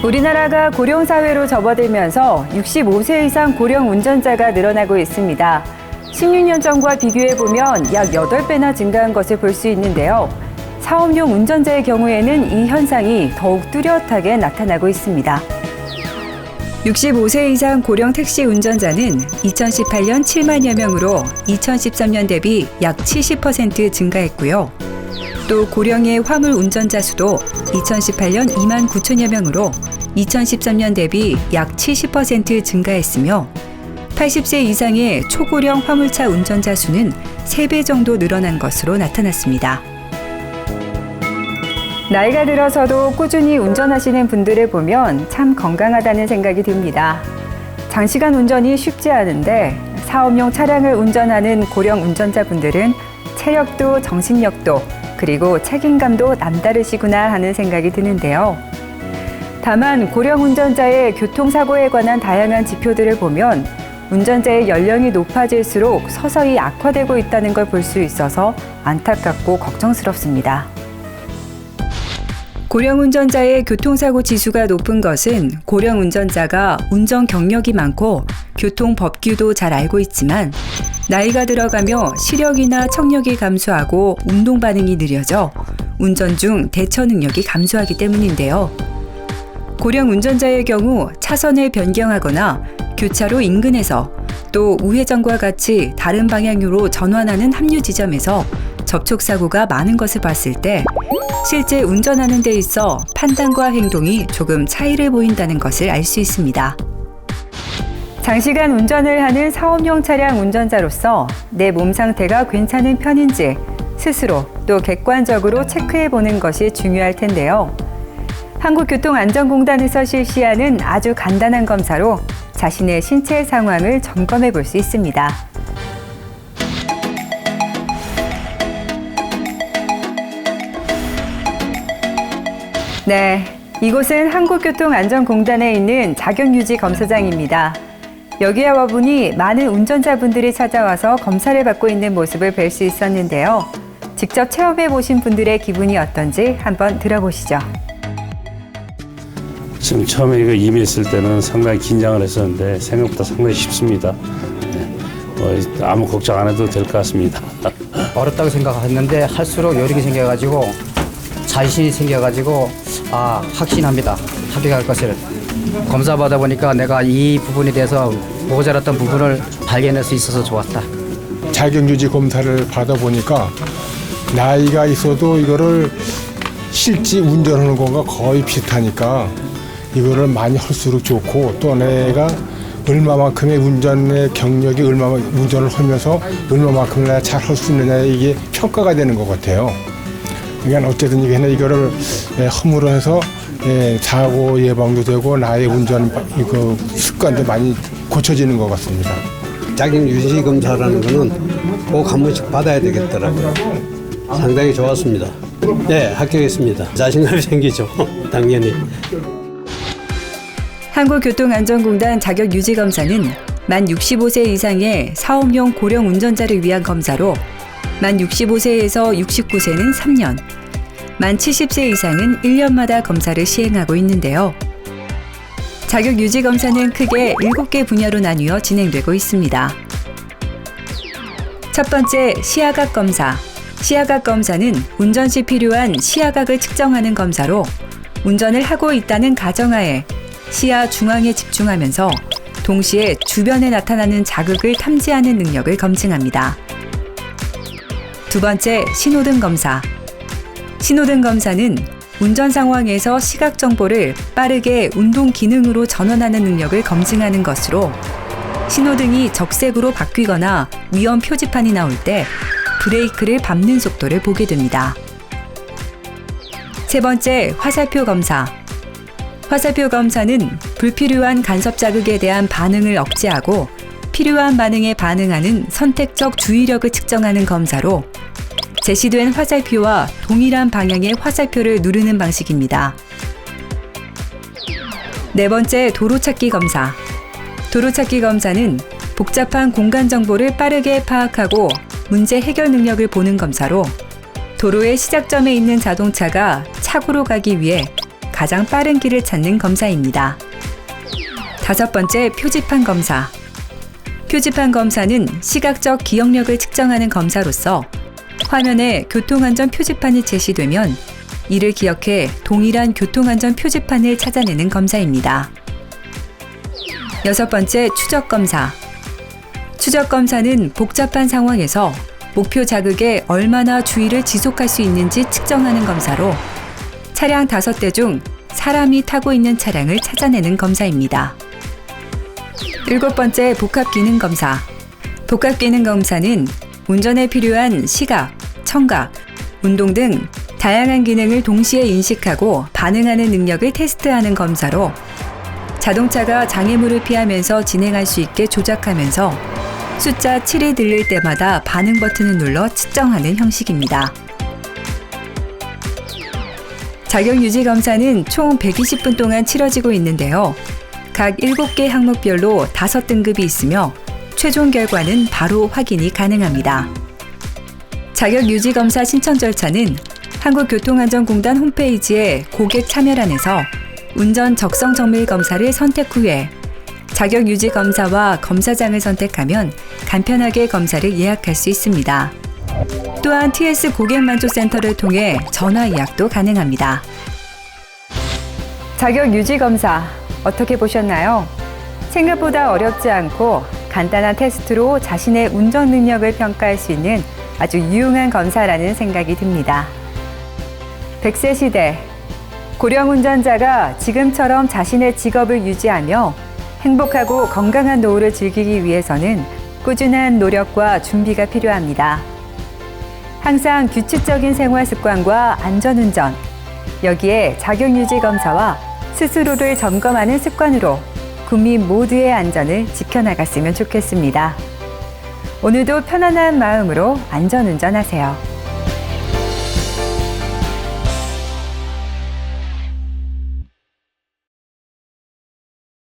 우리나라가 고령사회로 접어들면서 65세 이상 고령 운전자가 늘어나고 있습니다. 16년 전과 비교해보면 약 8배나 증가한 것을 볼 수 있는데요. 사업용 운전자의 경우에는 이 현상이 더욱 뚜렷하게 나타나고 있습니다. 65세 이상 고령 택시 운전자는 2018년 7만여 명으로 2013년 대비 약 70% 증가했고요. 또 고령의 화물 운전자 수도 2018년 2만 9천여 명으로 2013년 대비 약 70% 증가했으며 80세 이상의 초고령 화물차 운전자 수는 3배 정도 늘어난 것으로 나타났습니다. 나이가 들어서도 꾸준히 운전하시는 분들을 보면 참 건강하다는 생각이 듭니다. 장시간 운전이 쉽지 않은데 사업용 차량을 운전하는 고령 운전자분들은 체력도 정신력도 그리고 책임감도 남다르시구나 하는 생각이 드는데요. 다만 고령 운전자의 교통사고에 관한 다양한 지표들을 보면 운전자의 연령이 높아질수록 서서히 악화되고 있다는 걸 볼 수 있어서 안타깝고 걱정스럽습니다. 고령 운전자의 교통사고 지수가 높은 것은 고령 운전자가 운전 경력이 많고 교통 법규도 잘 알고 있지만 나이가 들어가며 시력이나 청력이 감소하고 운동 반응이 느려져 운전 중 대처 능력이 감소하기 때문인데요. 고령 운전자의 경우 차선을 변경하거나 교차로 인근에서 또 우회전과 같이 다른 방향으로 전환하는 합류 지점에서 접촉사고가 많은 것을 봤을 때 실제 운전하는 데 있어 판단과 행동이 조금 차이를 보인다는 것을 알 수 있습니다. 장시간 운전을 하는 사업용 차량 운전자로서 내 몸 상태가 괜찮은 편인지 스스로 또 객관적으로 체크해 보는 것이 중요할 텐데요. 한국교통안전공단에서 실시하는 아주 간단한 검사로 자신의 신체 상황을 점검해 볼 수 있습니다. 네, 이곳은 한국교통안전공단에 있는 자격유지 검사장입니다. 여기에 와보니 많은 운전자분들이 찾아와서 검사를 받고 있는 모습을 뵐 수 있었는데요. 직접 체험해 보신 분들의 기분이 어떤지 한번 들어보시죠. 지금 처음에 이거 임했을 때는 상당히 긴장을 했었는데 생각보다 상당히 쉽습니다. 아무 걱정 안 해도 될 것 같습니다. 어렵다고 생각했는데 할수록 요령이 생겨가지고 자신이 생겨가지고 확신합니다. 합격할 것을. 검사 받아 보니까 내가 이 부분에 대해서 모자랐던 부분을 발견할 수 있어서 좋았다. 자격유지 검사를 받아보니까 나이가 있어도 이거를 실제 운전하는 것과 거의 비슷하니까 이거를 많이 할수록 좋고 또 내가 얼마만큼의 운전의 경력이 운전을 하면서 얼마만큼 내가 잘 할 수 있느냐 이게 평가가 되는 것 같아요. 그러니까 어쨌든 이거를 허물어 해서 사고 예방도 되고 나의 운전 습관도 많이 고쳐지는 것 같습니다. 자격유지 검사라는 거는 꼭 한 번씩 받아야 되겠더라고요. 상당히 좋았습니다. 네, 합격했습니다. 자신감이 생기죠, 당연히. 한국교통안전공단 자격유지검사는 만 65세 이상의 사업용 고령 운전자를 위한 검사로 만 65세에서 69세는 3년, 만 70세 이상은 1년마다 검사를 시행하고 있는데요. 자격유지검사는 크게 7개 분야로 나뉘어 진행되고 있습니다. 첫 번째, 시야각 검사. 시야각 검사는 운전 시 필요한 시야각을 측정하는 검사로 운전을 하고 있다는 가정하에 시야 중앙에 집중하면서 동시에 주변에 나타나는 자극을 탐지하는 능력을 검증합니다. 두 번째, 신호등 검사. 신호등 검사는 운전 상황에서 시각 정보를 빠르게 운동 기능으로 전환하는 능력을 검증하는 것으로 신호등이 적색으로 바뀌거나 위험 표지판이 나올 때 브레이크를 밟는 속도를 보게 됩니다. 세 번째, 화살표 검사. 화살표 검사는 불필요한 간섭 자극에 대한 반응을 억제하고 필요한 반응에 반응하는 선택적 주의력을 측정하는 검사로 제시된 화살표와 동일한 방향의 화살표를 누르는 방식입니다. 네 번째, 도로찾기 검사. 도로찾기 검사는 복잡한 공간 정보를 빠르게 파악하고 문제 해결 능력을 보는 검사로 도로의 시작점에 있는 자동차가 차고로 가기 위해 가장 빠른 길을 찾는 검사입니다. 5번째, 표지판 검사. 표지판 검사는 시각적 기억력을 측정하는 검사로서 화면에 교통안전 표지판이 제시되면 이를 기억해 동일한 교통안전 표지판을 찾아내는 검사입니다. 6번째, 추적 검사. 추적 검사는 복잡한 상황에서 목표 자극에 얼마나 주의를 지속할 수 있는지 측정하는 검사로 차량 5대 중 사람이 타고 있는 차량을 찾아내는 검사입니다. 7번째, 복합기능 검사. 복합기능 검사는 운전에 필요한 시각, 청각, 운동 등 다양한 기능을 동시에 인식하고 반응하는 능력을 테스트하는 검사로 자동차가 장애물을 피하면서 진행할 수 있게 조작하면서 숫자 7이 들릴 때마다 반응 버튼을 눌러 측정하는 형식입니다. 자격유지 검사는 총 120분 동안 치러지고 있는데요. 각 7개 항목별로 5등급이 있으며 최종 결과는 바로 확인이 가능합니다. 자격유지 검사 신청 절차는 한국교통안전공단 홈페이지의 고객 참여란에서 운전 적성 정밀 검사를 선택 후에 자격유지 검사와 검사장을 선택하면 간편하게 검사를 예약할 수 있습니다. 또한 TS 고객만족센터를 통해 전화 예약도 가능합니다. 자격유지 검사 어떻게 보셨나요? 생각보다 어렵지 않고 간단한 테스트로 자신의 운전 능력을 평가할 수 있는 아주 유용한 검사라는 생각이 듭니다. 100세 시대, 고령 운전자가 지금처럼 자신의 직업을 유지하며 행복하고 건강한 노후를 즐기기 위해서는 꾸준한 노력과 준비가 필요합니다. 항상 규칙적인 생활 습관과 안전운전, 여기에 자격유지 검사와 스스로를 점검하는 습관으로 국민 모두의 안전을 지켜나갔으면 좋겠습니다. 오늘도 편안한 마음으로 안전운전하세요.